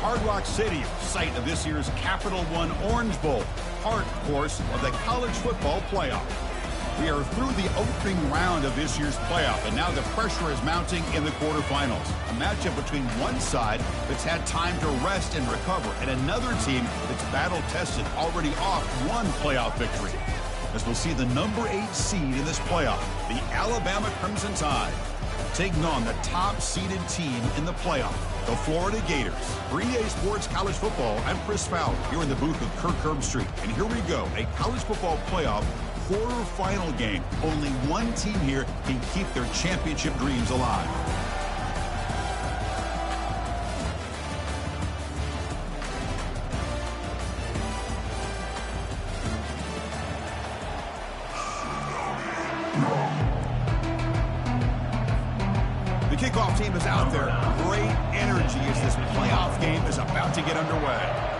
Hard Rock Stadium, site of this year's Capital One Orange Bowl, part, of course, of the college football playoff. We are through the opening round of this year's playoff, and now the pressure is mounting in the quarterfinals. A matchup between one side that's had time to rest and recover, and another team that's battle-tested, already off one playoff victory. As we'll see the number 8 seed in this playoff, the Alabama Crimson Tide, taking on the top-seeded team in the playoff, the Florida Gators. For EA Sports College Football, I'm Chris Fowler, here in the booth with Kirk Herbstreit. And here we go, a college football playoff quarterfinal game. Only one team here can keep their championship dreams alive. The kickoff team is out there. Great energy as this playoff game is about to get underway.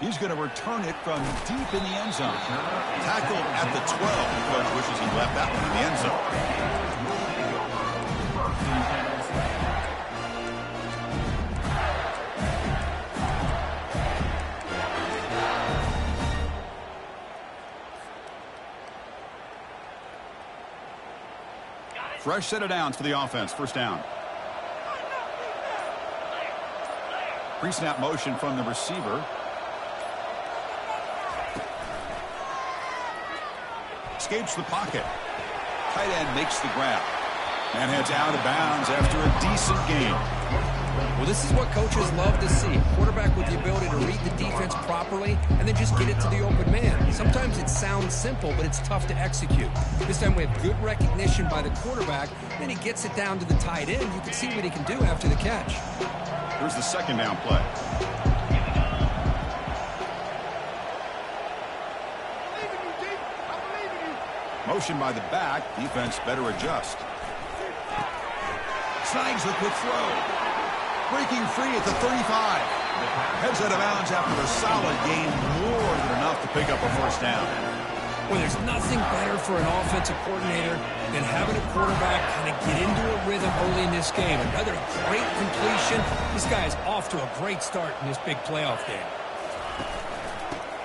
He's going to return it from deep in the end zone. Tackled at the 12. The coach wishes he left that one in the end zone. Fresh set of downs for the offense. First down. Pre-snap motion from the receiver. Escapes the pocket. Tight end makes the grab. And heads out of bounds after a decent gain. Well, this is what coaches love to see. Quarterback with the ability to read the defense properly and then just get it to the open man. Sometimes it sounds simple, but it's tough to execute. This time we have good recognition by the quarterback. Then he gets it down to the tight end. You can see what he can do after the catch. Here's the second down play. Motion by the back. Defense better adjust. Snags the quick throw. Breaking free at the 35. Heads out of bounds after a solid gain, more than enough to pick up a first down. Well, there's nothing better for an offensive coordinator than having a quarterback kind of get into a rhythm early in this game. Another great completion. This guy is off to a great start in this big playoff game.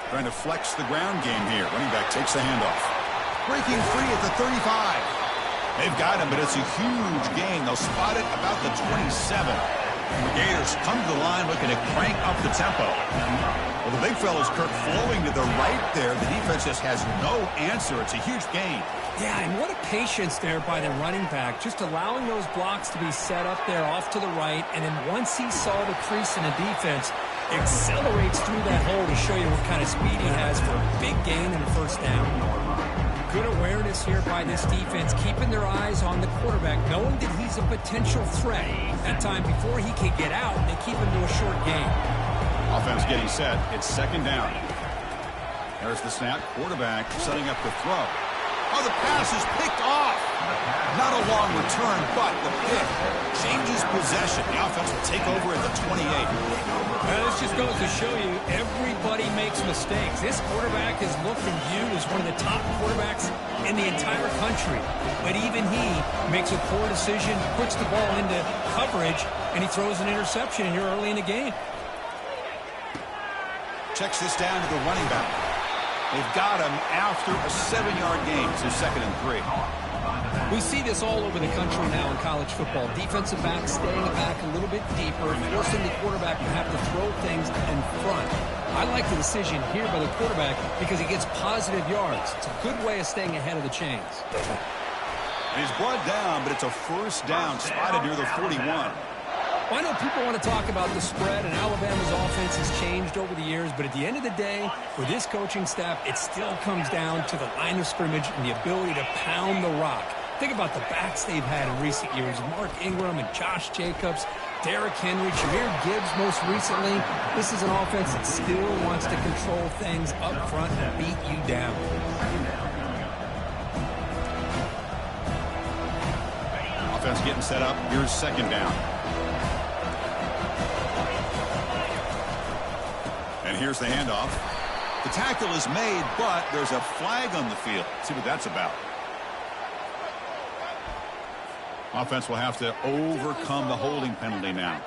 Trying to flex the ground game here. Running back takes the handoff. Breaking free at the 35. They've got him, but it's a huge gain. They'll spot it about the 27. The Gators come to the line looking to crank up the tempo. Well, the big fella's Kirk flowing to the right there. The defense just has no answer. It's a huge gain. Yeah, and what a patience there by the running back. Just allowing those blocks to be set up there off to the right. And then once he saw the crease in the defense, accelerates through that hole to show you what kind of speed he has for a big gain and a first down. Good awareness here by this defense, keeping their eyes on the quarterback, knowing that he's a potential threat. That time before he can get out, they keep him to a short gain. Offense getting set. It's second down. There's the snap. Quarterback setting up the throw. Oh, the pass is picked off. Not a long return, but the pick changes possession. The offense will take over at the 28. Well, this just goes to show you everybody makes mistakes. This quarterback is looked and viewed as one of the top quarterbacks in the entire country. But even he makes a poor decision, puts the ball into coverage, and he throws an interception here early in the game. Checks this down to the running back. They've got him after a 7-yard gain. So 2nd and 3. We see this all over the country now in college football. Defensive backs staying back a little bit deeper, forcing the quarterback to have to throw things in front. I like the decision here by the quarterback because he gets positive yards. It's a good way of staying ahead of the chains. And he's brought down, but it's a first down, spotted near the 41. Well, I know people want to talk about the spread, and Alabama's offense has changed over the years, but at the end of the day, for this coaching staff, it still comes down to the line of scrimmage and the ability to pound the rock. Think about the backs they've had in recent years. Mark Ingram and Josh Jacobs, Derrick Henry, Jahmyr Gibbs most recently. This is an offense that still wants to control things up front and beat you down. Offense getting set up. Here's second down. And here's the handoff. The tackle is made, but there's a flag on the field. Let's see what that's about. Offense will have to overcome the holding penalty now.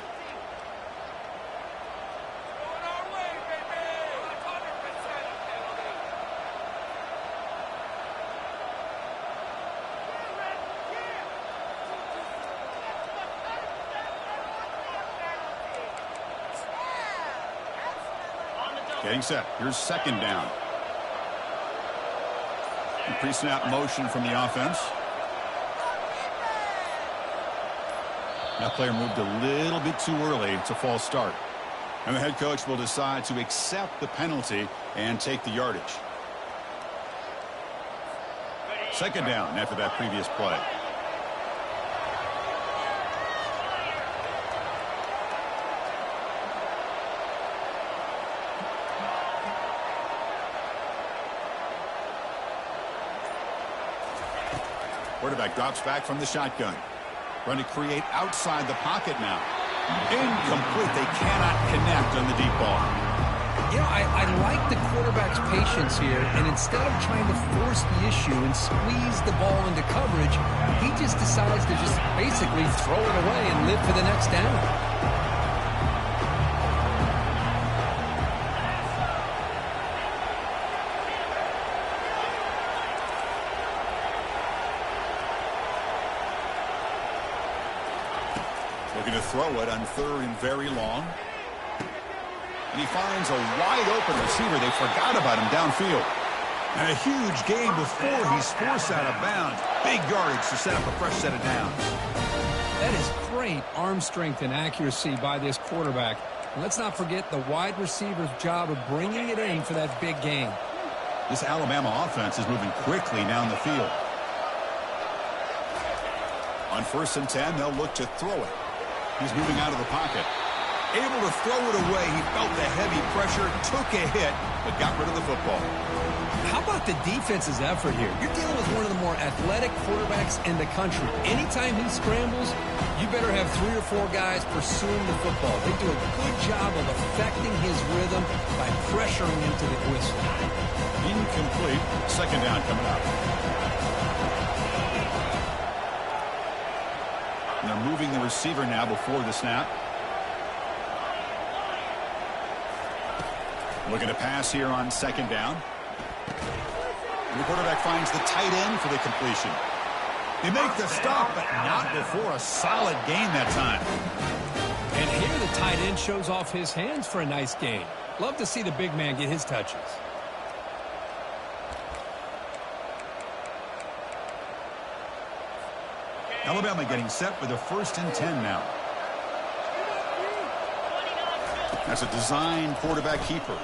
Getting set. Here's second down. Pre-snap motion from the offense. That player moved a little bit too early. It's a false start. And the head coach will decide to accept the penalty and take the yardage. Second down after that previous play. Quarterback drops back from the shotgun. Trying to create outside the pocket now. Incomplete. They cannot connect on the deep ball. You know, I like the quarterback's patience here, and instead of trying to force the issue and squeeze the ball into coverage, he just decides to just basically throw it away and live for the next down. Looking to throw it on third and very long. And he finds a wide open receiver. They forgot about him downfield. And a huge gain before he's forced out of bounds. Big yardage to set up a fresh set of downs. That is great arm strength and accuracy by this quarterback. And let's not forget the wide receiver's job of bringing it in for that big gain. This Alabama offense is moving quickly down the field. On 1st and 10, they'll look to throw it. He's moving out of the pocket. Able to throw it away. He felt the heavy pressure, took a hit, but got rid of the football. How about the defense's effort here? You're dealing with one of the more athletic quarterbacks in the country. Anytime he scrambles, you better have 3 or 4 guys pursuing the football. They do a good job of affecting his rhythm by pressuring him to the whistle. Incomplete. Second down coming up. And they're moving the receiver now before the snap. Looking to pass here on second down. And the quarterback finds the tight end for the completion. They make the stop, but not before a solid gain that time. And here the tight end shows off his hands for a nice gain. Love to see the big man get his touches. Alabama getting set for the 1st and 10 now. That's a design quarterback keeper.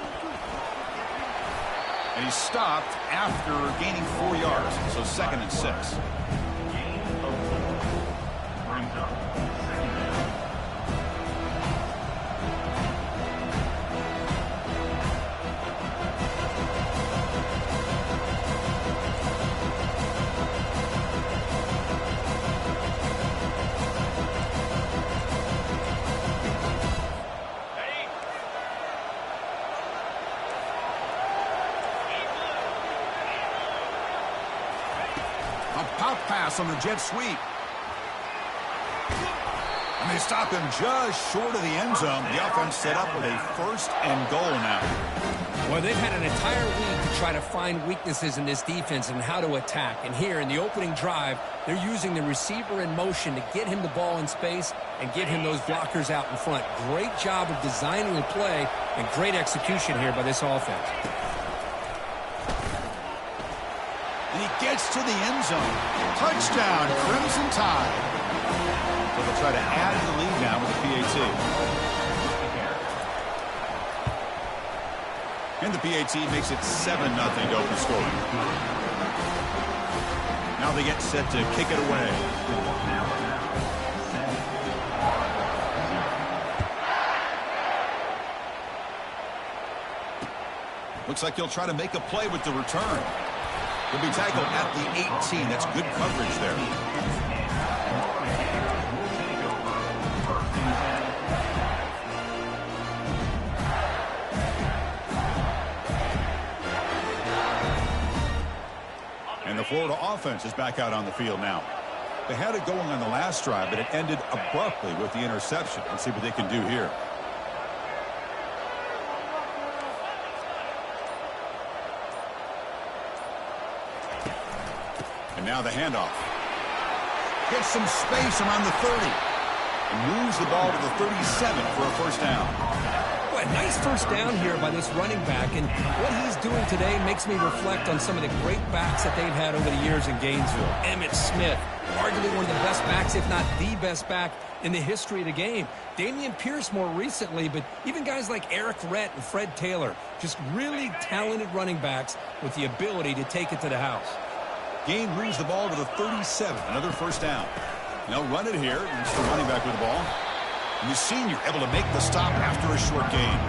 And he's stopped after gaining 4 yards. So 2nd and 6. A pop pass on the jet sweep. And they stop him just short of the end zone. The offense set up with a 1st and goal now. Well, they've had an entire week to try to find weaknesses in this defense and how to attack. And here in the opening drive, they're using the receiver in motion to get him the ball in space and get him those blockers out in front. Great job of designing the play and great execution here by this offense. And he gets to the end zone. Touchdown, Crimson Tide. So they'll try to add to the lead now with the PAT. And the PAT makes it 7-0 to open scoring. Now they get set to kick it away. Looks like he'll try to make a play with the return. He'll be tackled at the 18. That's good coverage there. And the Florida offense is back out on the field now. They had it going on the last drive, but it ended abruptly with the interception. Let's see what they can do here. And now the handoff. Gets some space around the 30. And moves the ball to the 37 for a first down. Boy, nice first down here by this running back. And what he's doing today makes me reflect on some of the great backs that they've had over the years in Gainesville. Emmitt Smith, arguably one of the best backs, if not the best back in the history of the game. Dameon Pierce more recently, but even guys like Eric Rhett and Fred Taylor, just really talented running backs with the ability to take it to the house. Gain moves the ball to the 37, another first down. They'll run it here. It's the running back with the ball. And the senior able to make the stop after a short gain.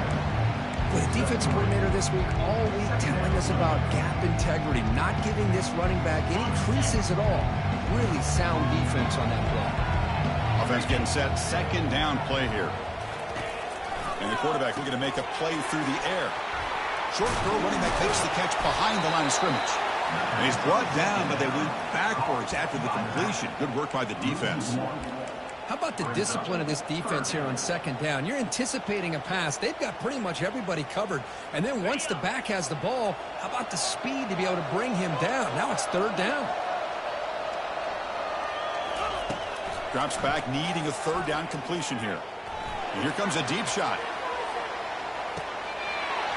With the defense coordinator this week all week telling us about gap integrity, not giving this running back any creases at all. Really sound defense on that play. Offense getting set. Second down play here. And the quarterback looking to make a play through the air. Short throw, running back makes the catch behind the line of scrimmage. And he's brought down, but they went backwards after the completion. Good work by the defense. How about the discipline of this defense here on second down? You're anticipating a pass. They've got pretty much everybody covered. And then once the back has the ball, how about the speed to be able to bring him down? Now it's third down. Drops back, needing a third down completion here. And here comes a deep shot.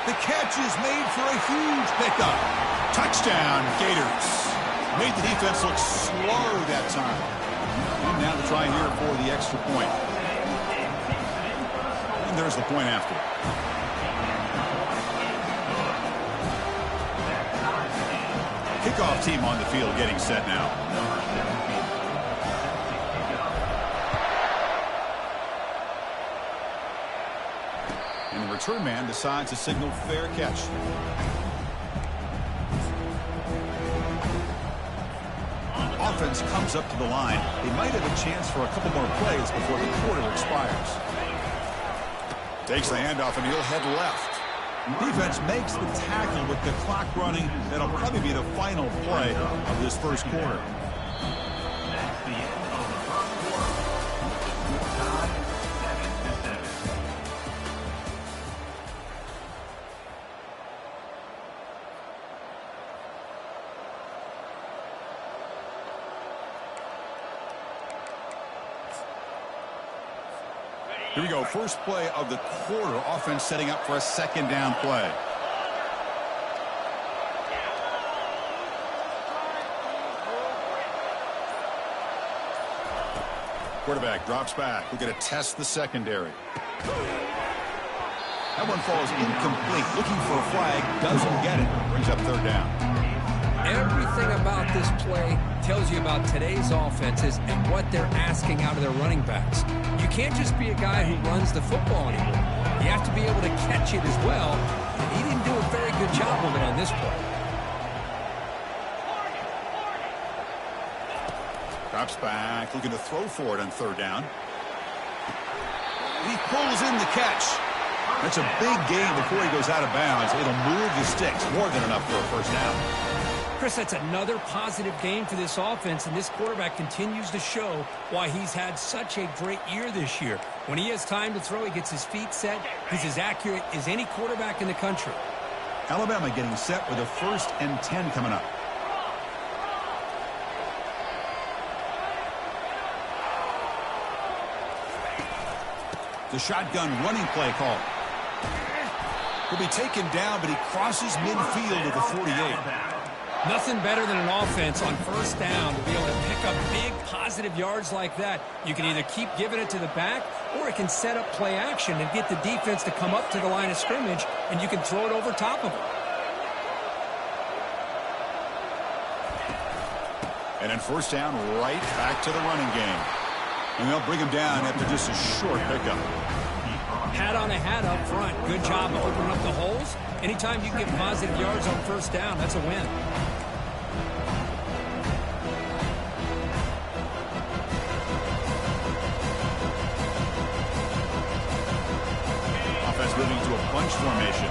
The catch is made for a huge pickup. Touchdown, Gators. Made the defense look slow that time. And now to try here for the extra point. And there's the point after. Kickoff team on the field getting set now. And the return man decides to signal fair catch. Offense comes up to the line. They might have a chance for a couple more plays before the quarter expires. Takes the handoff and he'll head left. Defense makes the tackle with the clock running. That'll probably be the final play of this first quarter. Here we go. First play of the quarter. Offense setting up for a second down play. Quarterback drops back. We're going to test the secondary. That one falls incomplete. Looking for a flag. Doesn't get it. Brings up third down. Everything about this play tells you about today's offenses and what they're asking out of their running backs. You can't just be a guy who runs the football anymore. You have to be able to catch it as well. And he didn't do a very good job of it on this play. Drops back, looking to throw for it on third down. He pulls in the catch. That's a big gain before he goes out of bounds. It'll move the sticks. More than enough for a first down. Chris, that's another positive game for this offense, and this quarterback continues to show why he's had such a great year this year. When he has time to throw, he gets his feet set. He's as accurate as any quarterback in the country. Alabama getting set with a 1st and 10 coming up. The shotgun running play call. He'll be taken down, but he crosses midfield at the 48. Nothing better than an offense on first down to be able to pick up big positive yards like that. You can either keep giving it to the back, or it can set up play action and get the defense to come up to the line of scrimmage, and you can throw it over top of them. And then first down, right back to the running game. And they'll bring him down after just a short pickup. Hat on a hat up front. Good job of opening up the holes. Anytime you can get positive yards on first down, that's a win. Offense moving to a bunch formation.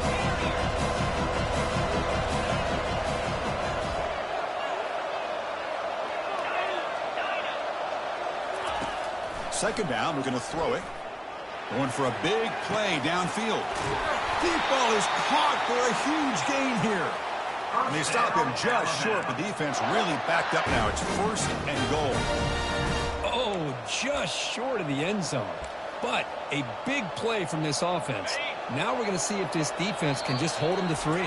Second down, we're going to throw it. Going for a big play downfield. Deep ball is caught for a huge gain here. And they stop him just short. The defense really backed up now. It's 1st and goal. Oh, just short of the end zone. But a big play from this offense. Now we're going to see if this defense can just hold them to 3.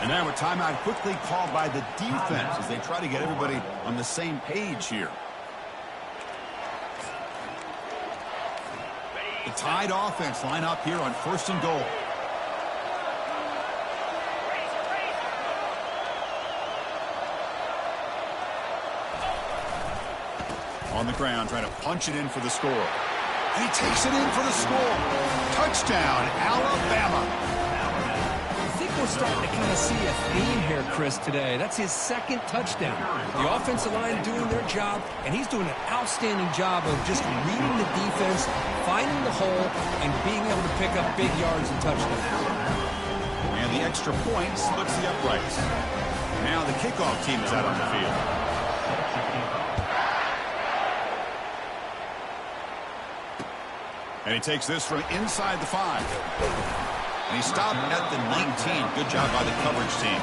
And now a timeout quickly called by the defense as they try to get everybody on the same page here. The tied offense line up here on 1st and goal. On the ground, trying to punch it in for the score. And he takes it in for the score. Touchdown, Alabama. I think we're starting to kind of see a theme here, Chris, today. That's his 2nd touchdown. The offensive line doing their job, and he's doing an outstanding job of just reading the defense, finding the hole, and being able to pick up big yards and touchdowns. And the extra point splits the uprights. Now the kickoff team is out on the field. And he takes this from inside the 5. And he stopped at the 19. Good job by the coverage team.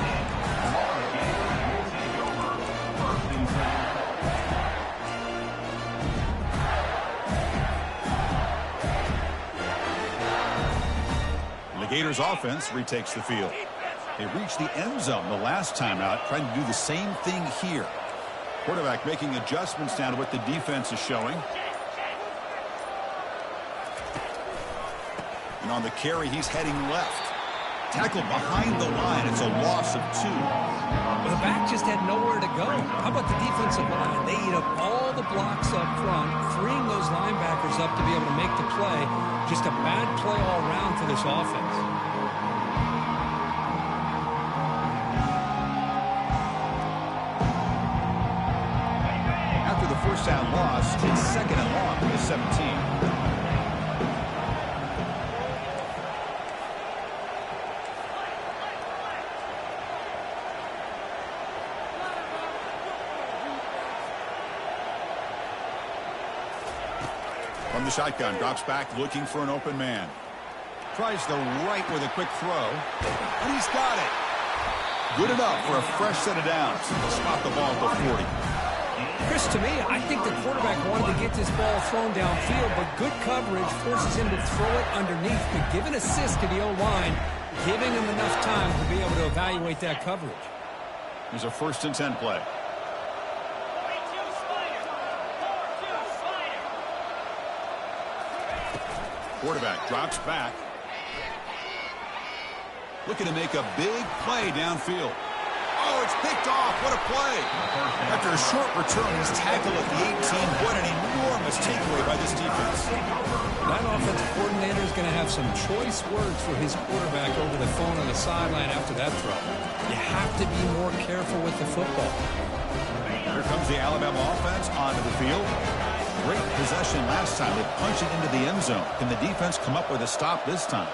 And the Gators offense retakes the field. They reached the end zone the last time out, trying to do the same thing here. Quarterback making adjustments down to what the defense is showing. And on the carry, he's heading left. Tackled behind the line. It's a loss of 2. Well, the back just had nowhere to go. How about the defensive line? They eat up all the blocks up front, freeing those linebackers up to be able to make the play. Just a bad play all around for this offense. After the 1st down loss, it's 2nd and long for the 17. From the shotgun, drops back, looking for an open man. Tries the right with a quick throw, and he's got it. Good enough for a fresh set of downs. Spot the ball at the 40. Chris, to me, I think the quarterback wanted to get this ball thrown downfield, but good coverage forces him to throw it underneath. But give an assist to the O-line, giving him enough time to be able to evaluate that coverage. Here's a 1st and 10 play. Quarterback drops back. Looking to make a big play downfield. Oh, it's picked off. What a play. After a short return, he's tackled at the 18. What an enormous takeaway by this defense. That offensive coordinator is going to have some choice words for his quarterback over the phone on the sideline after that throw. You have to be more careful with the football. Here comes the Alabama offense onto the field. Great possession last time. They punch it into the end zone. Can the defense come up with a stop this time?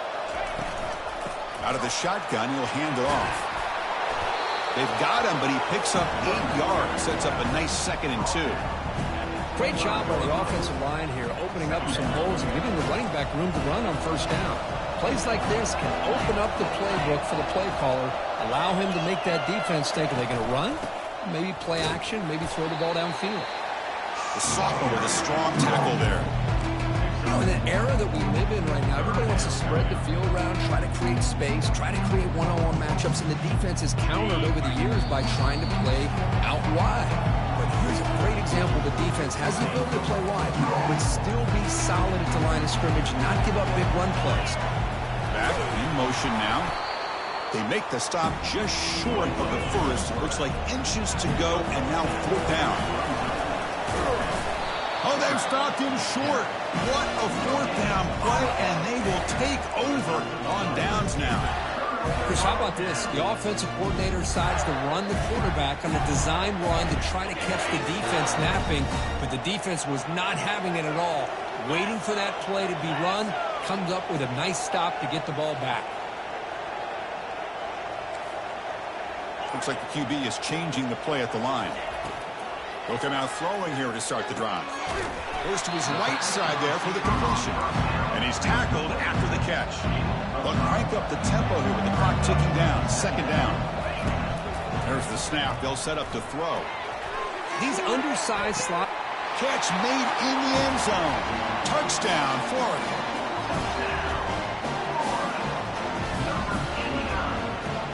Out of the shotgun, he'll hand it off. They've got him, but he picks up 8 yards. Sets up a nice 2nd and 2. Great job by the offensive line here, opening up some holes and giving the running back room to run on 1st down. Plays like this can open up the playbook for the play caller, allow him to make that defense think, are they going to run? Maybe play action, maybe throw the ball downfield. The sophomore with a strong tackle there. In an era that we live in right now, everybody wants to spread the field around, try to create space, try to create one-on-one matchups, and the defense has countered over the years by trying to play out wide. But here's a great example. The defense has the ability to play wide, but still be solid at the line of scrimmage, not give up big run plays. Back in motion now. They make the stop just short of the 1st. It looks like inches to go, and now 4th down. Oh, they've stopped him short. What a 4th down play, and they will take over on downs now. Chris, how about this? The offensive coordinator decides to run the quarterback on a design run to try to catch the defense napping, but the defense was not having it at all. Waiting for that play to be run, comes up with a nice stop to get the ball back. Looks like the QB is changing the play at the line. He'll come out throwing here to start the drive. Goes to his right side there for the completion. And he's tackled after the catch. They'll crank up the tempo here with the clock ticking down. Second down. There's the snap. They'll set up to throw. These undersized slot. Catch made in the end zone. Touchdown, Florida.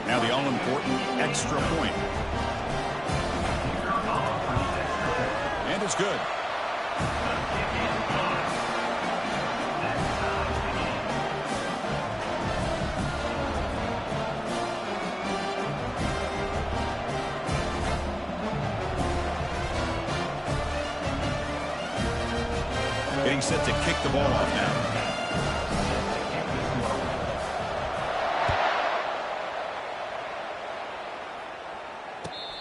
Now the all-important extra point. And it's good. Getting set to kick the ball off now.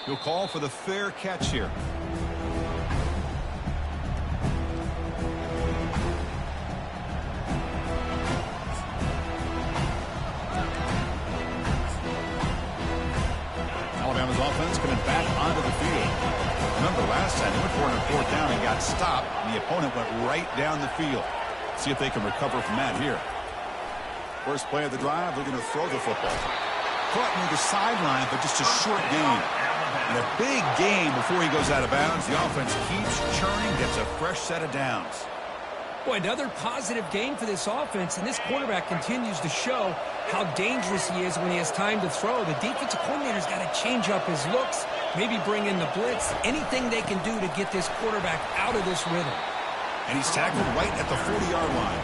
He'll call for the fair catch here. Alabama's offense coming back onto the field. Remember last time they went for it on fourth down and got stopped, and the opponent went right down the field. See if they can recover from that here. First play of the drive, they're going to throw the football. Caught near the sideline, but just a short gain. And a big gain before he goes out of bounds. The offense keeps churning, gets a fresh set of downs. Boy, another positive gain for this offense, and this quarterback continues to show how dangerous he is when he has time to throw. The defensive coordinator's got to change up his looks, maybe bring in the blitz, anything they can do to get this quarterback out of this rhythm. And he's tackled right at the 40-yard line.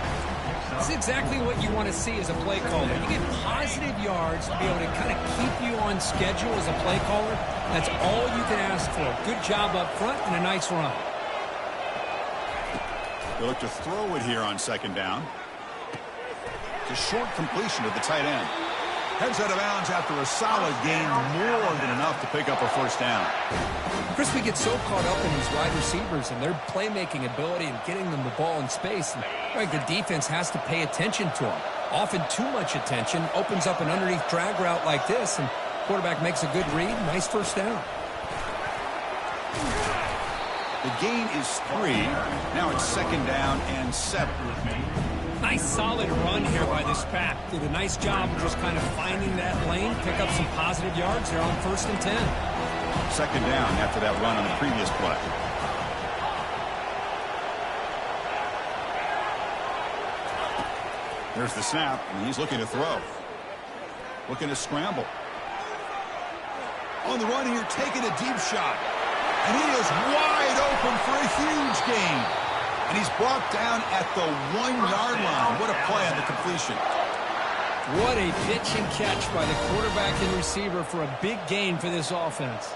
That's exactly what you want to see as a play caller. You get positive yards to be able to kind of keep you on schedule as a play caller. That's all you can ask for. Good job up front and a nice run. They look to throw it here on second down. It's a short completion to the tight end. Heads out of bounds after a solid gain, more than enough to pick up a first down. Chris, we get so caught up in these wide receivers and their playmaking ability and getting them the ball in space. And right, the defense has to pay attention to them. Often too much attention opens up an underneath drag route like this, and quarterback makes a good read. Nice first down. The gain is 3. Now it's second down and 7. Nice solid run here by this pack. Did a nice job of just kind of finding that lane, pick up some positive yards. They're on 1st and 10. Second down after that run on the previous play. There's the snap, and he's looking to throw. Looking to scramble. On the run here, taking a deep shot. And he is wide open for a huge gain. And he's brought down at the 1-yard line. What a play on the completion. What a pitch and catch by the quarterback and receiver for a big gain for this offense.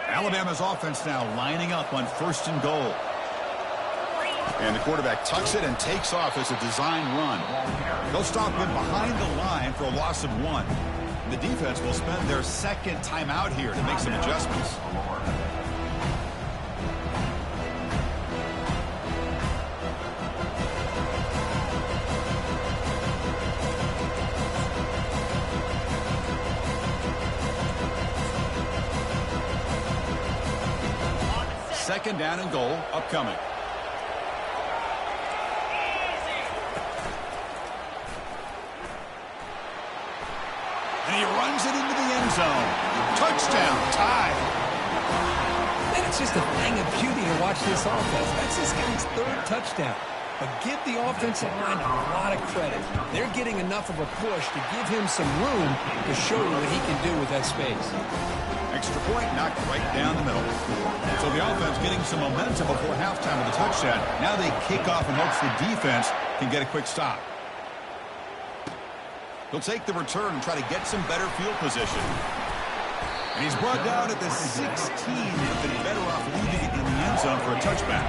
Alabama's offense now lining up on 1st and goal. And the quarterback tucks it and takes off as a design run. They'll stop him behind the line for a loss of 1. The defense will spend their second timeout here to make some adjustments. Second down and goal upcoming. And he runs it into the end zone. Touchdown, tie. And it's just a thing of beauty to watch this offense. That's this guy's 3rd touchdown. But give the offensive line a lot of credit. They're getting enough of a push to give him some room to show you what he can do with that space. Extra point knocked right down the middle. So the offense getting some momentum before halftime with the touchdown. Now they kick off in hopes the defense can get a quick stop. He'll take the return and try to get some better field position. And he's brought down at the 16. He'd been better off leaving it in the end zone for a touchback.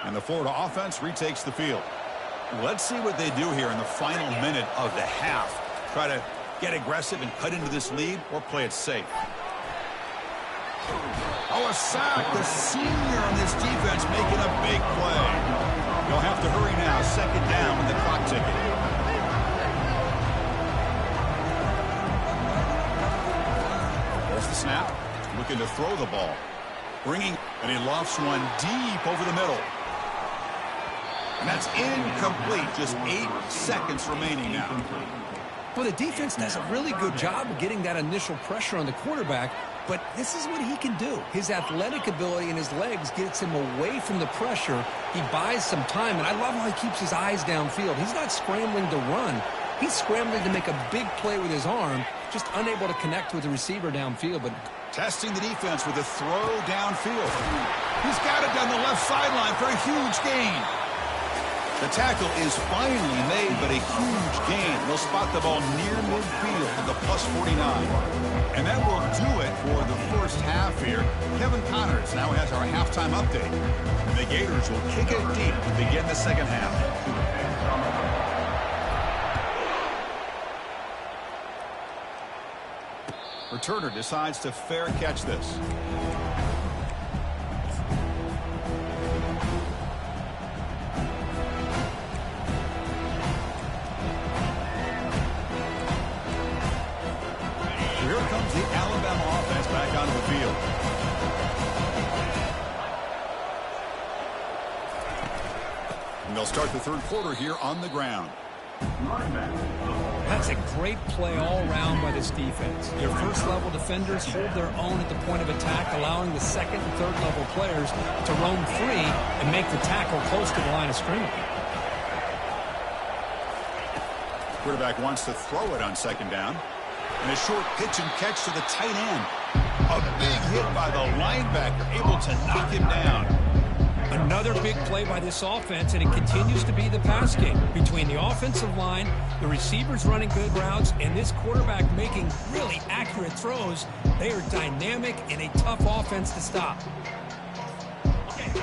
And the Florida offense retakes the field. Let's see what they do here in the final minute of the half. Try to get aggressive and cut into this lead, or play it safe. Oh, a sack. The senior on this defense making a big play. They'll have to hurry now. Second down with the clock ticking. There's the snap. Looking to throw the ball. And he lofts one deep over the middle. And that's incomplete. Just 8 seconds remaining now. Well, the defense does a really good job of getting that initial pressure on the quarterback, but this is what he can do. His athletic ability and his legs gets him away from the pressure. He buys some time, and I love how he keeps his eyes downfield. He's not scrambling to run. He's scrambling to make a big play with his arm, just unable to connect with the receiver downfield. But testing the defense with a throw downfield. He's got it down the left sideline for a huge gain. The tackle is finally made, but a huge gain. They'll spot the ball near midfield at the +49. And that will do it for the first half here. Kevin Connors now has our halftime update. And the Gators will kick it deep to begin the second half. Returner decides to fair catch this. Here comes the Alabama offense back onto the field. And they'll start the third quarter here on the ground. that's a great play all around by this defense. Your first-level defenders hold their own at the point of attack, allowing the second and third-level players to roam free and make the tackle close to the line of scrimmage. Quarterback wants to throw it on second down. And a short pitch and catch to the tight end. A big hit by the linebacker, able to knock him down. Another big play by this offense, and it continues to be the pass game between the offensive line, the receivers running good routes, and this quarterback making really accurate throws. They are dynamic and a tough offense to stop.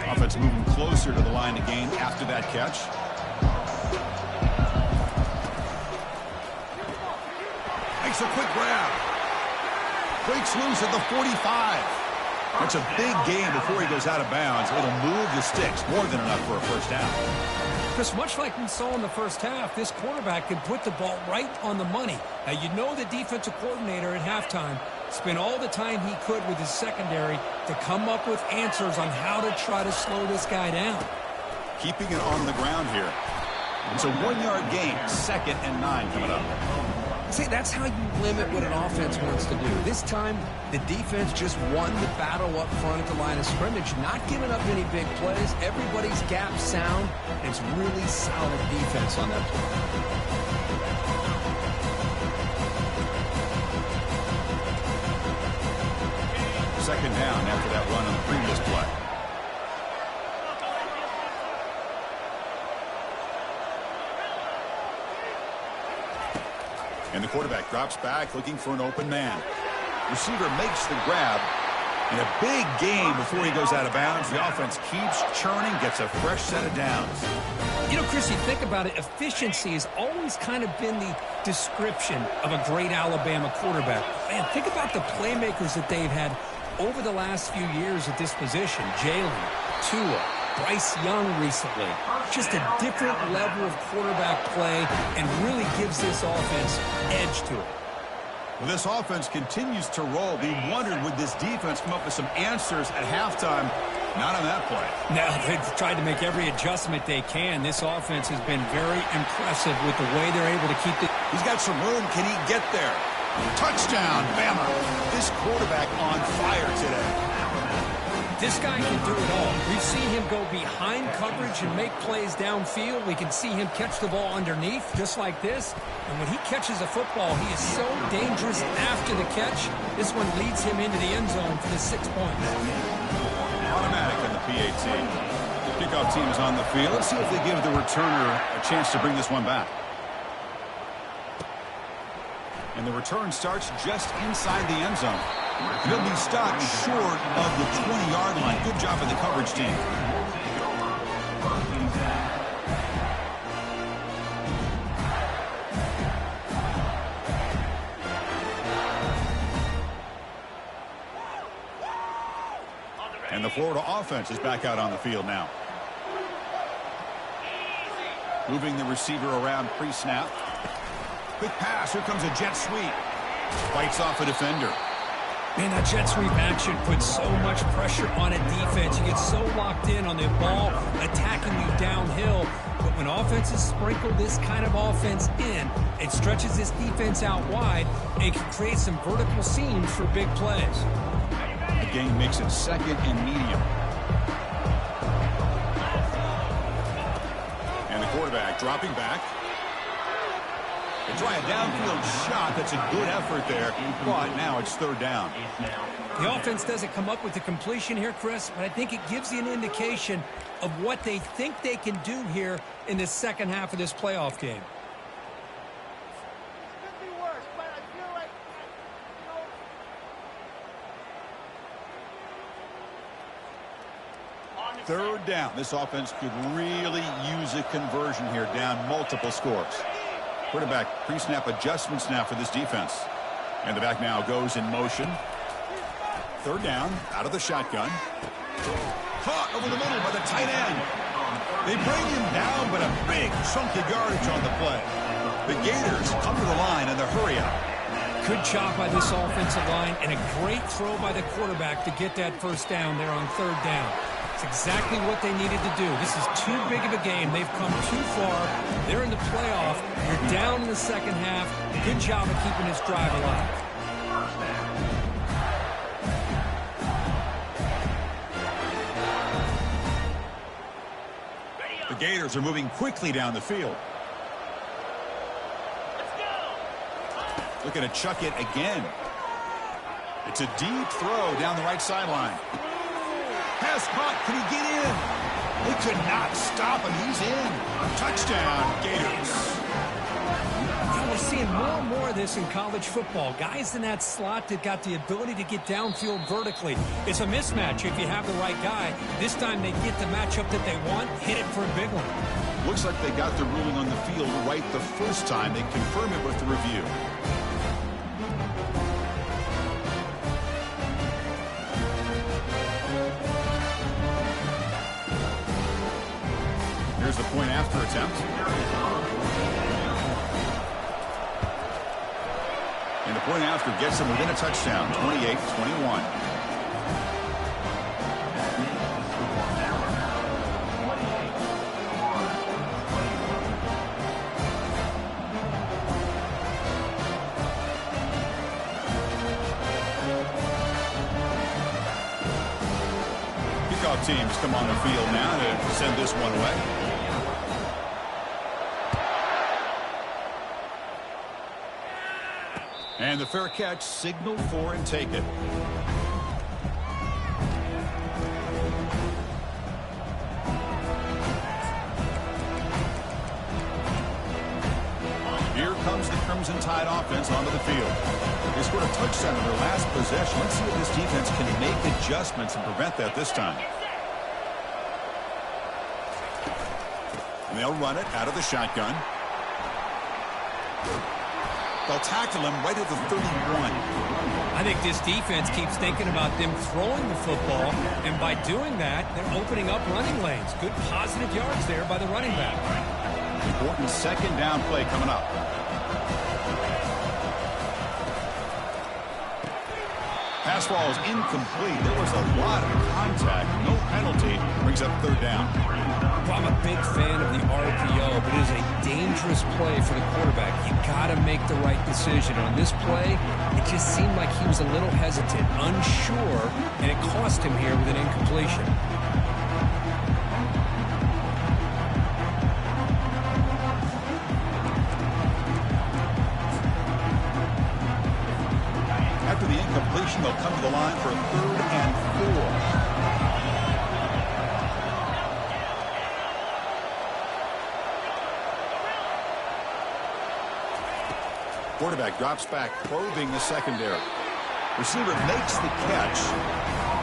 Offense moving closer to the line of game after that catch. Makes a quick grab. Breaks loose at the 45. That's a big gain before he goes out of bounds. It'll move the sticks, more than enough for a first down. Chris, much like we saw in the first half, this quarterback can put the ball right on the money. Now, you know the defensive coordinator at halftime spent all the time he could with his secondary to come up with answers on how to try to slow this guy down. Keeping it on the ground here. It's a 1-yard gain, 2nd and 9 coming up. See, that's how you limit what an offense wants to do. This time, the defense just won the battle up front at the line of scrimmage, not giving up any big plays. Everybody's gap sound. It's really solid defense on that play. Second down after that run on the previous play. And the quarterback drops back looking for an open man. Receiver makes the grab. And a big gain before he goes out of bounds. The offense keeps churning, gets a fresh set of downs. You know, Chris, you think about it, efficiency has always kind of been the description of a great Alabama quarterback. Man, think about the playmakers that they've had over the last few years at this position. Jalen, Tua, Bryce Young recently. Just a different level of quarterback play and really gives this offense edge to it. Well, this offense continues to roll. We wondered, would this defense come up with some answers at halftime? Not on that play. No, they've tried to make every adjustment they can. This offense has been very impressive with the way they're able to keep it. He's got some room. Can he get there? Touchdown, Bama. This quarterback on fire today. This guy can do it all. We've seen him go behind coverage and make plays downfield. We can see him catch the ball underneath, just like this. And when he catches a football, he is so dangerous after the catch. This one leads him into the end zone for the 6 points. Automatic in the PAT. Kickoff team is on the field. Let's see if they give the returner a chance to bring this one back. And the return starts just inside the end zone. He'll be stopped short of the 20-yard line. Good job of the coverage team. And the Florida offense is back out on the field now. Moving the receiver around pre-snap. Quick pass. Here comes a jet sweep. Fights off a defender. Man, that jet sweep action puts so much pressure on a defense. You get so locked in on the ball attacking you downhill. But when offenses sprinkle this kind of offense in, it stretches this defense out wide and can create some vertical seams for big plays. The game makes it second and medium. And the quarterback dropping back. They try a downfield shot. That's a good effort there, but now it's third down. The offense doesn't come up with the completion here, Chris, but I think it gives you an indication of what they think they can do here in the second half of this playoff game. Third down. This offense could really use a conversion here, down multiple scores. Quarterback pre-snap adjustments now for this defense. And the back now goes in motion. Third down, out of the shotgun. Caught over the middle by the tight end. They bring him down, but a big chunky yardage on the play. The Gators come to the line in the hurry up. Good job by this offensive line and a great throw by the quarterback to get that first down there on third down. It's exactly what they needed to do. This is too big of a game. They've come too far. They're in the playoff. You're down in the second half. Good job of keeping this drive alive. The Gators are moving quickly down the field. Looking to chuck it again. It's a deep throw down the right sideline. Pass caught. Can he get in? They could not stop him. He's in. Touchdown, Gators. Yeah, we're seeing more and more of this in college football. Guys in that slot that got the ability to get downfield vertically. It's a mismatch if you have the right guy. This time they get the matchup that they want, hit it for a big one. Looks like they got the ruling on the field right the first time. They confirm it with the review. Here's the point after attempt. And the point after gets them within a touchdown, 28-21. Kickoff teams come on the field now to send this one away. And the fair catch, signal for and take it. Here comes the Crimson Tide offense onto the field. They scored a touchdown in their last possession. Let's see if this defense can make adjustments and prevent that this time. And they'll run it out of the shotgun. They'll tackle him right at the 31. I think this defense keeps thinking about them throwing the football, and by doing that, they're opening up running lanes. Good positive yards there by the running back. Important second down play coming up. Pass ball is incomplete. There was a lot of contact. No penalty. Brings up third down. Well, I'm a big fan of the RPO, but it is a dangerous play for the quarterback. You got to make the right decision. On this play, it just seemed like he was a little hesitant, unsure, and it cost him here with an incompletion. After the incompletion, they'll come to the line for a 3rd and 4. Quarterback drops back, probing the secondary. Receiver makes the catch.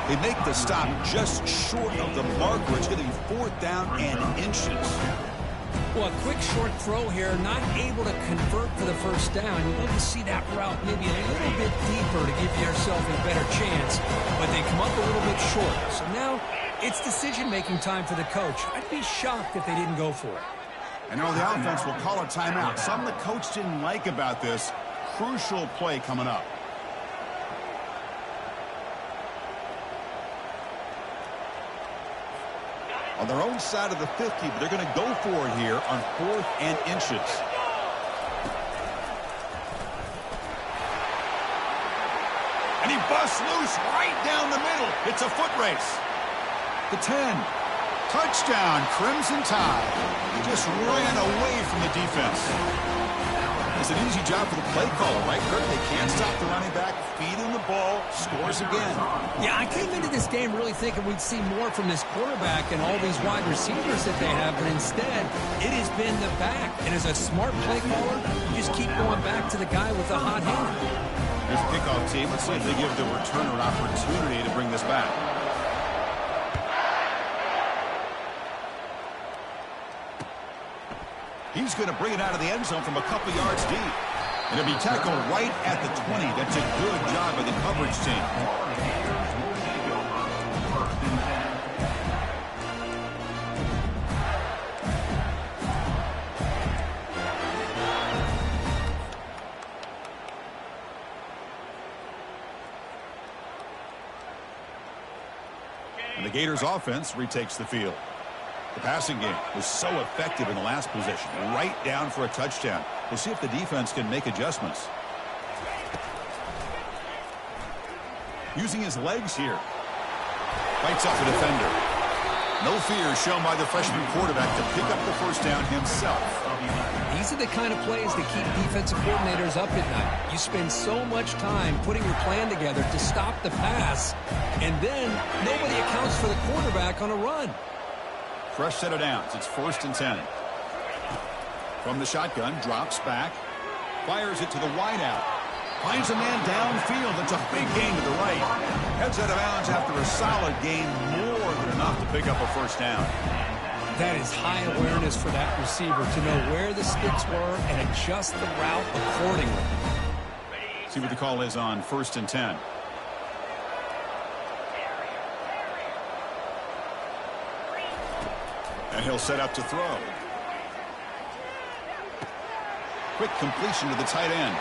They make the stop just short of the mark, where it's going to be 4th down and inches. Well, a quick short throw here, not able to convert for the first down. You'd love to see that route maybe a little bit deeper to give yourself a better chance, but they come up a little bit short. So now it's decision-making time for the coach. I'd be shocked if they didn't go for it. And now the offense will call a timeout. Something the coach didn't like about this. Crucial play coming up. On their own side of the 50, but they're going to go for it here on 4th and inches. And he busts loose right down the middle. It's a foot race. The 10. Touchdown, Crimson Tide. He just ran away from the defense. It's an easy job for the play caller, right, Kirk? They can't stop the running back, feed him the ball, scores again. Yeah, I came into this game really thinking we'd see more from this quarterback and all these wide receivers that they have, but instead, it has been the back. And as a smart play caller, you just keep going back to the guy with the hot hand. Here's the kickoff team. Let's see if they give the returner an opportunity to bring this back. He's going to bring it out of the end zone from a couple yards deep. And it'll be tackled right at the 20. That's a good job by the coverage team. And the Gators offense retakes the field. The passing game was so effective in the last possession, right down for a touchdown. We'll see if the defense can make adjustments. Using his legs here. Fights off the defender. No fear shown by the freshman quarterback to pick up the first down himself. These are the kind of plays that keep defensive coordinators up at night. You spend so much time putting your plan together to stop the pass, and then nobody accounts for the quarterback on a run. Fresh set of downs. It's 1st and 10. From the shotgun, drops back, fires it to the wideout. Finds a man downfield. It's a big gain to the right. Heads out of bounds after a solid gain, more than enough to pick up a first down. That is high awareness for that receiver to know where the sticks were and adjust the route accordingly. See what the call is on 1st and 10. And he'll set up to throw. Quick completion to the tight end.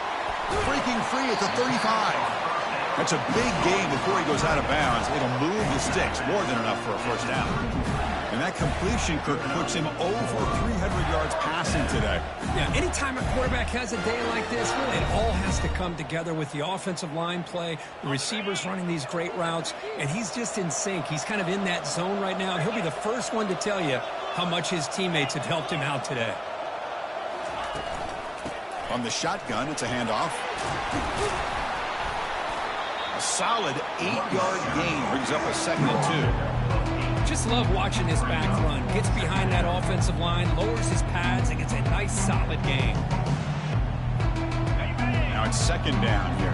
Breaking free at the 35. That's a big gain before he goes out of bounds. It'll move the sticks, more than enough for a first down. And that completion, Kirk, puts him over 300 yards passing today. Yeah, anytime a quarterback has a day like this, really it all has to come together with the offensive line play, the receivers running these great routes, and he's just in sync. He's kind of in that zone right now, and he'll be the first one to tell you how much his teammates have helped him out today. On the shotgun, it's a handoff. A solid 8-yard gain brings up a 2nd and 2. Just love watching this back run. Gets behind that offensive line, lowers his pads, and gets a nice solid gain. Now it's 2nd down here.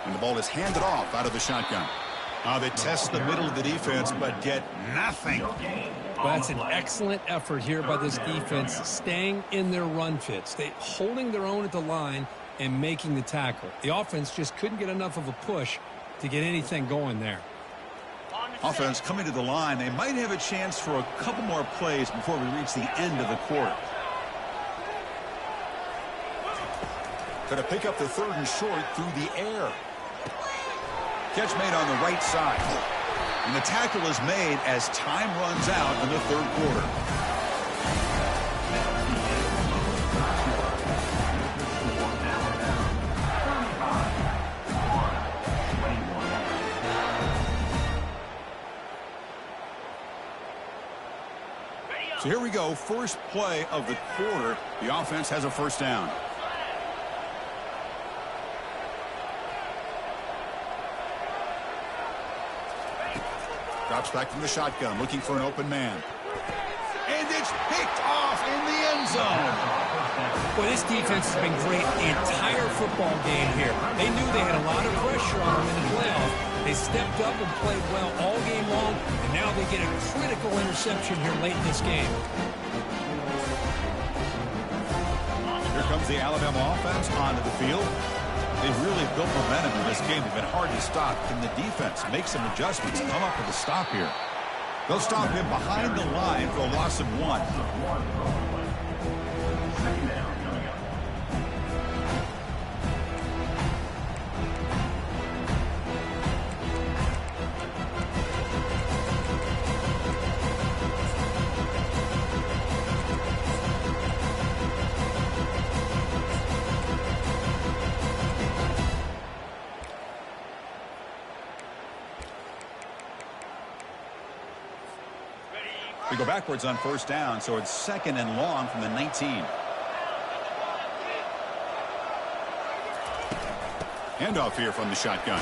And the ball is handed off out of the shotgun. They test the middle of the defense, but get nothing. Well, that's an excellent effort here by this defense, staying in their run fits. They holding their own at the line and making the tackle. The offense just couldn't get enough of a push to get anything going there. Offense coming to the line. They might have a chance for a couple more plays before we reach the end of the quarter. Going to pick up the 3rd and short through the air. Catch made on the right side. And the tackle is made as time runs out in the 3rd quarter. So here we go. First play of the quarter. The offense has a first down. Drops back from the shotgun, looking for an open man. And it's picked off in the end zone. Well, this defense has been great the entire football game here. They knew they had a lot of pressure on them in the playoff. They stepped up and played well all game long, and now they get a critical interception here late in this game. Here comes the Alabama offense onto the field. They've really built momentum in this game. They've been hard to stop. Can the defense make some adjustments and come up with a stop here? They'll stop him behind the line for a loss of 1. We go backwards on first down, so it's 2nd and long from the 19. Handoff here from the shotgun.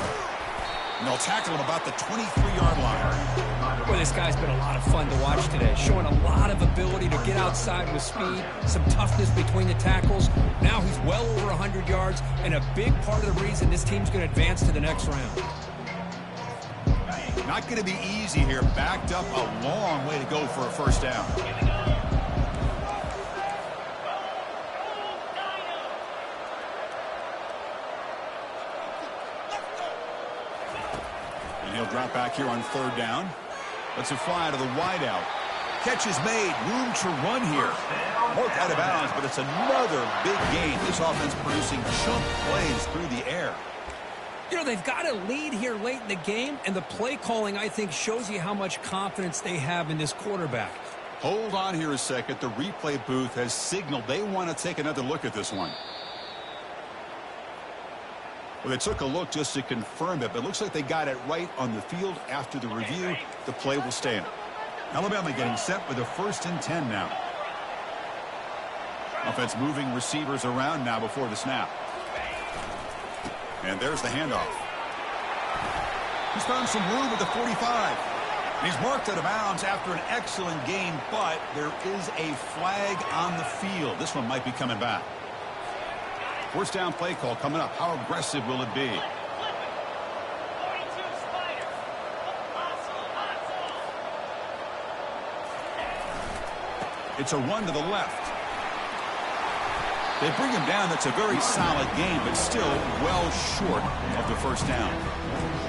And they'll tackle him about the 23-yard line. Boy, this guy's been a lot of fun to watch today, showing a lot of ability to get outside with speed, some toughness between the tackles. Now he's well over 100 yards, and a big part of the reason this team's going to advance to the next round. Not going to be easy here. Backed up a long way to go for a first down. And he'll drop back here on 3rd down. Lets it fly to the wideout. Catch is made. Room to run here. Marked out of bounds, but it's another big gain. This offense producing chunk plays through the air. You know, they've got a lead here late in the game, and the play calling, I think, shows you how much confidence they have in this quarterback. Hold on here a second. The replay booth has signaled they want to take another look at this one. Well, they took a look just to confirm it, but it looks like they got it right on the field after the review. The play will stand. Alabama getting set with a 1st and 10 now. Offense moving receivers around now before the snap. And there's the handoff. He's found some room at the 45. And he's marked out of bounds after an excellent game, but there is a flag on the field. This one might be coming back. First down play call coming up. How aggressive will it be? It's a run to the left. They bring him down. That's a very solid game, but still well short of the first down.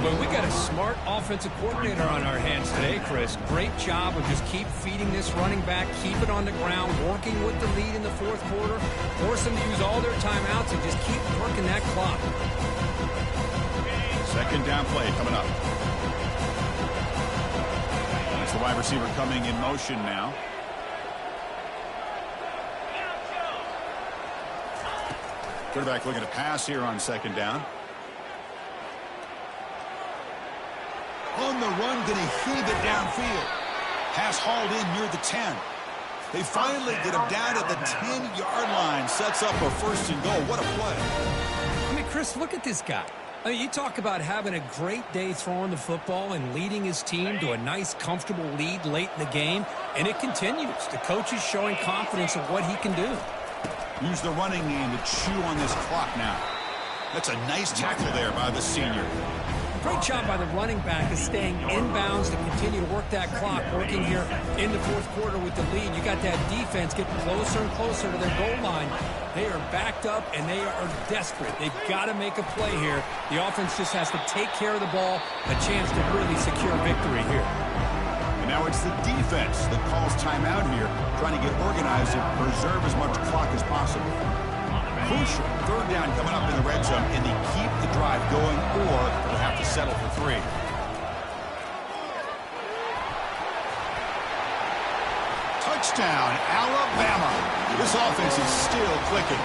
Well, we got a smart offensive coordinator on our hands today, Chris. Great job of just keep feeding this running back, keep it on the ground, working with the lead in the 4th quarter, force them to use all their timeouts, and just keep working that clock. 2nd down play coming up. That's the wide receiver coming in motion now. Quarterback looking to pass here on 2nd down. On the run, going to heave it downfield. Pass hauled in near the 10. They finally get him down at the 10-yard line. Sets up a 1st and goal. What a play. I mean, Chris, look at this guy. I mean, you talk about having a great day throwing the football and leading his team to a nice, comfortable lead late in the game, and it continues. The coach is showing confidence of what he can do. Use the running game to chew on this clock now. That's a nice tackle there by the senior. Great job by the running back is staying inbounds to continue to work that clock, working here in the 4th quarter with the lead. You got that defense getting closer and closer to their goal line. They are backed up, and they are desperate. They've got to make a play here. The offense just has to take care of the ball, a chance to really secure victory here. And now it's the defense that calls timeout here, trying to get organized and preserve as much clock as possible. Crucial 3rd down coming up in the red zone, and they keep the drive going, or they'll have to settle for 3. Touchdown, Alabama. This offense is still clicking.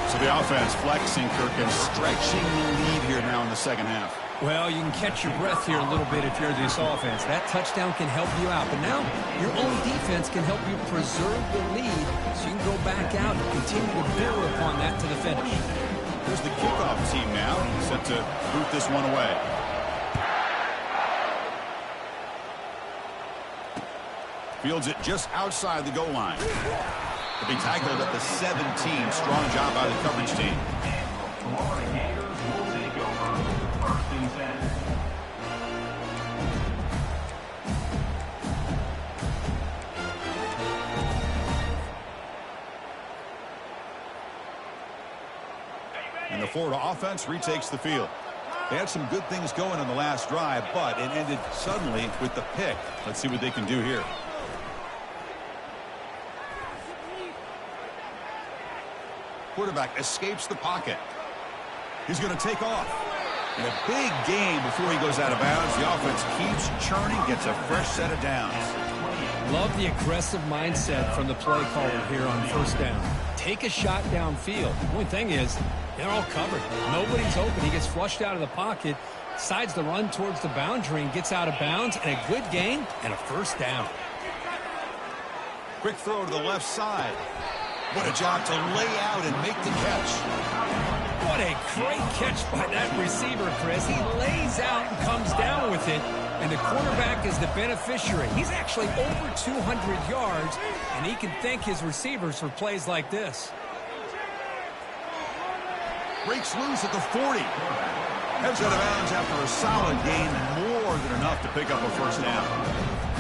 So the offense flexing, Kirk, and stretching the lead here now in the 2nd half. Well, you can catch your breath here a little bit if you're this offense. That touchdown can help you out. But now your own defense can help you preserve the lead so you can go back out and continue to build upon that to the finish. Here's the kickoff team now, set to boot this one away. Fields it just outside the goal line. To be tackled at the 17. Strong job by the coverage team. And the Florida offense retakes the field. They had some good things going on the last drive, but it ended suddenly with the pick. Let's see what they can do here. Quarterback escapes the pocket. He's going to take off. And a big gain before he goes out of bounds. The offense keeps churning, gets a fresh set of downs. Love the aggressive mindset from the play caller here on first down. Take a shot downfield. The only thing is, they're all covered. Nobody's open. He gets flushed out of the pocket, decides to run towards the boundary and gets out of bounds, and a good gain and a first down. Quick throw to the left side. What a job to lay out and make the catch. What a great catch by that receiver, Chris. He lays out and comes down with it, and the quarterback is the beneficiary. He's actually over 200 yards, and he can thank his receivers for plays like this. Breaks loose at the 40. Heads out of bounds after a solid gain, more than enough to pick up a first down.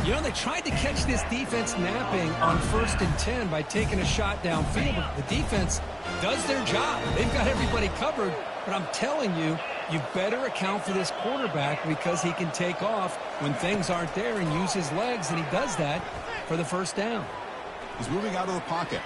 You know, they tried to catch this defense napping on 1st and 10 by taking a shot downfield, but the defense does their job. They've got everybody covered, but I'm telling you, you better account for this quarterback because he can take off when things aren't there and use his legs, and he does that for the first down. He's moving out of the pocket.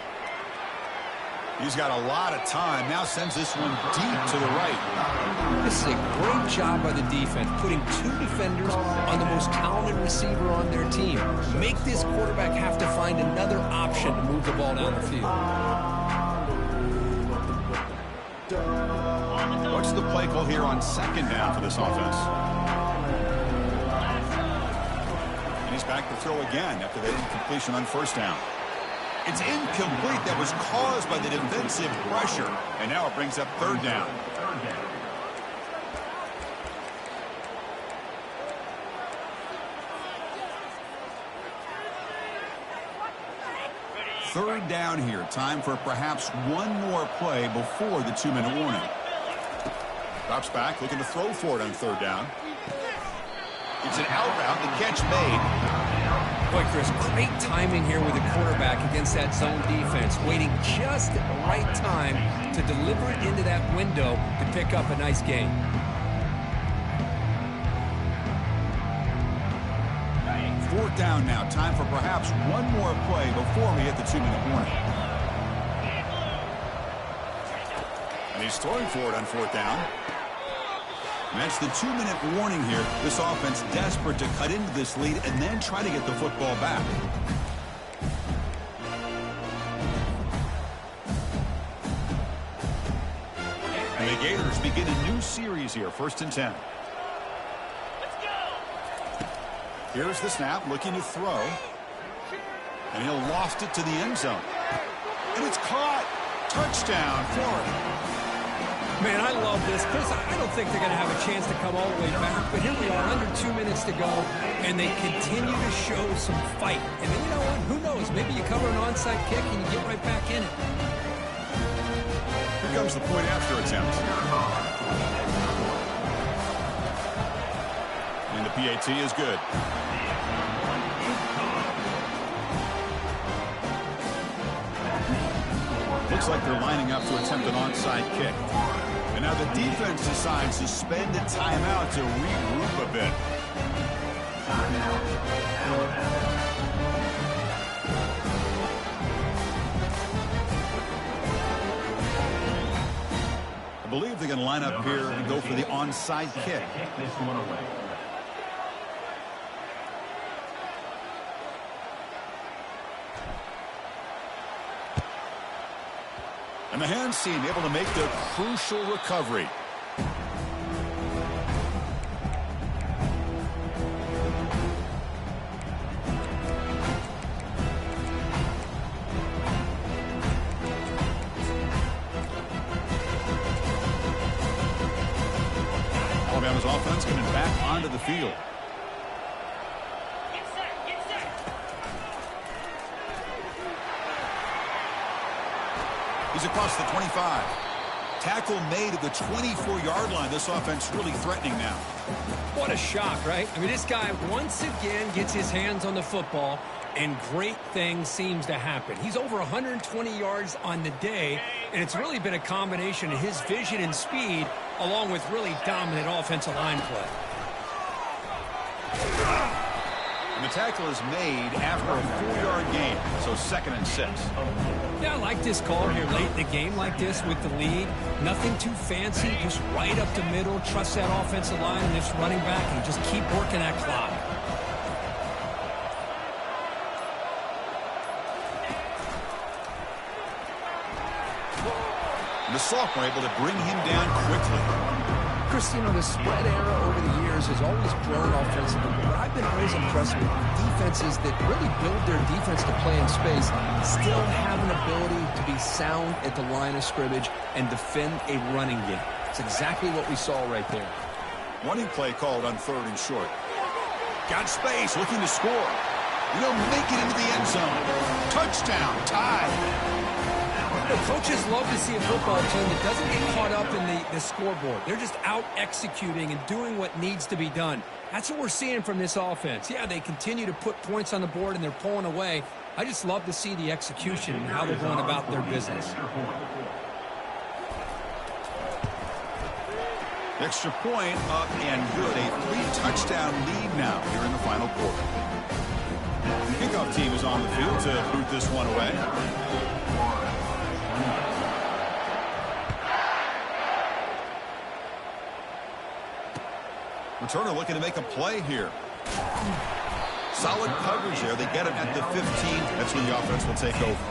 He's got a lot of time. Now sends this one deep to the right. This is a great job by the defense, putting two defenders on the most talented receiver on their team. Make this quarterback have to find another option to move the ball down the field. What's the play call here on 2nd down for this offense? And he's back to throw again after that incompletion on 1st down. It's incomplete. That was caused by the defensive pressure. And now it brings up 3rd down. Third down here. Time for perhaps one more play before the 2-minute warning. Drops back, looking to throw for it on 3rd down. It's an out route. The catch made. Boy, Chris, great timing here with the quarterback against that zone defense, waiting just at the right time to deliver it into that window to pick up a nice gain. Fourth down now. Time for perhaps one more play before we hit the 2-minute warning. And he's throwing for it on 4th down. And that's the 2-minute warning here. This offense desperate to cut into this lead and then try to get the football back. And the Gators begin a new series here. 1st and 10. Let's go. Here's the snap, looking to throw. And he'll loft it to the end zone. And it's caught. Touchdown, Florida. Man, I love this. Chris, I don't think they're going to have a chance to come all the way back, but here we are, under 2 minutes to go, and they continue to show some fight. And then, you know what? Who knows? Maybe you cover an onside kick and you get right back in it. Here comes the point after attempt. And the PAT is good. Looks like they're lining up to attempt an onside kick. And now the defense decides to spend a timeout to regroup a bit. I believe they're going to line up here and go for the onside kick. And the hands team able to make the crucial recovery. Alabama's offense coming back onto the field. He's across the 25. Tackle made at the 24-yard line. This offense really threatening now. What a shock, right? I mean, this guy once again gets his hands on the football, and great things seems to happen. He's over 120 yards on the day, and it's really been a combination of his vision and speed along with really dominant offensive line play. And the tackle is made after a 4-yard gain, so 2nd and 6. Yeah, I like this call here late in the game like this with the lead. Nothing too fancy, just right up the middle. Trust that offensive line and this running back and just keep working that clock. And the sophomore able to bring him down quickly. Chris, you know, the spread era over the years has always grown offensively, but I've been always impressed with defenses that really build their defense to play in space, still have an ability to be sound at the line of scrimmage and defend a running game. It's exactly what we saw right there. Running play called on 3rd and short. Got space, looking to score. He'll make it into the end zone. Touchdown, tie. Coaches love to see a football team that doesn't get caught up in the scoreboard. They're just out executing and doing what needs to be done. That's what we're seeing from this offense. Yeah, they continue to put points on the board and they're pulling away. I just love to see the execution and how they're going about their business. Extra point up and good. A 3-touchdown lead now here in the final quarter. The kickoff team is on the field to boot this one away. Returner looking to make a play here. Solid coverage there. They get it at the 15. That's when the offense will take over.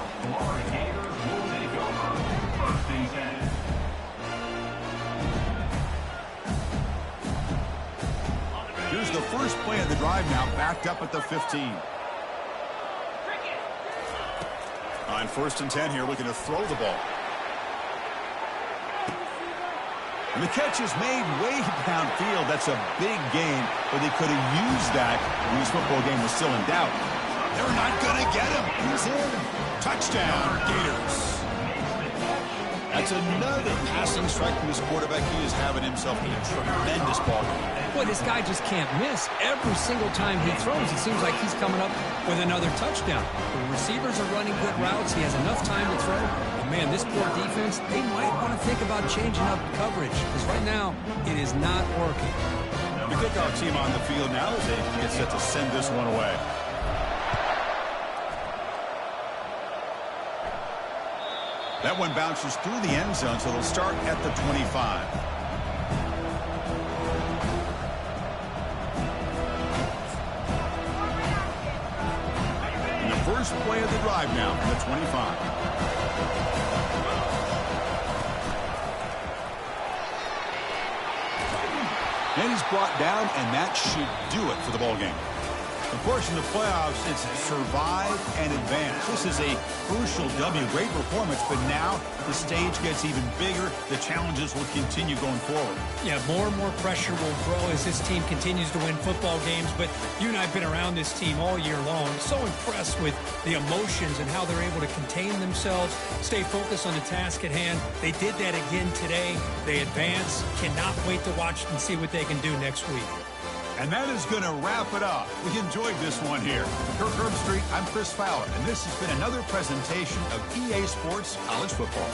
Here's the first play of the drive now, backed up at the 15. On 1st and 10 here, looking to throw the ball. And the catch is made way downfield. That's a big gain, but they could have used that when this football game was still in doubt. They're not going to get him. He's in. Touchdown, Gators. That's another passing strike from this quarterback. He is having himself a tremendous ball game. Boy, this guy just can't miss. Every single time he throws, it seems like he's coming up with another touchdown. The receivers are running good routes. He has enough time to throw. And man, this poor defense, they might want to think about changing up coverage because right now it is not working. The kickoff team on the field now as they get set to send this one away. That one bounces through the end zone, so it'll start at the 25. And the first play of the drive now from the 25. And he's brought down, and that should do it for the ballgame. Of course, in the playoffs, it's survive and advance. This is a crucial W. Great performance, but now the stage gets even bigger. The challenges will continue going forward. Yeah, more and more pressure will grow as this team continues to win football games. But you and I have been around this team all year long. So impressed with the emotions and how they're able to contain themselves, stay focused on the task at hand. They did that again today. They advance. Cannot wait to watch and see what they can do next week. And that is going to wrap it up. We enjoyed this one here. Kirk Herbstreit, I'm Chris Fowler, and this has been another presentation of EA Sports College Football.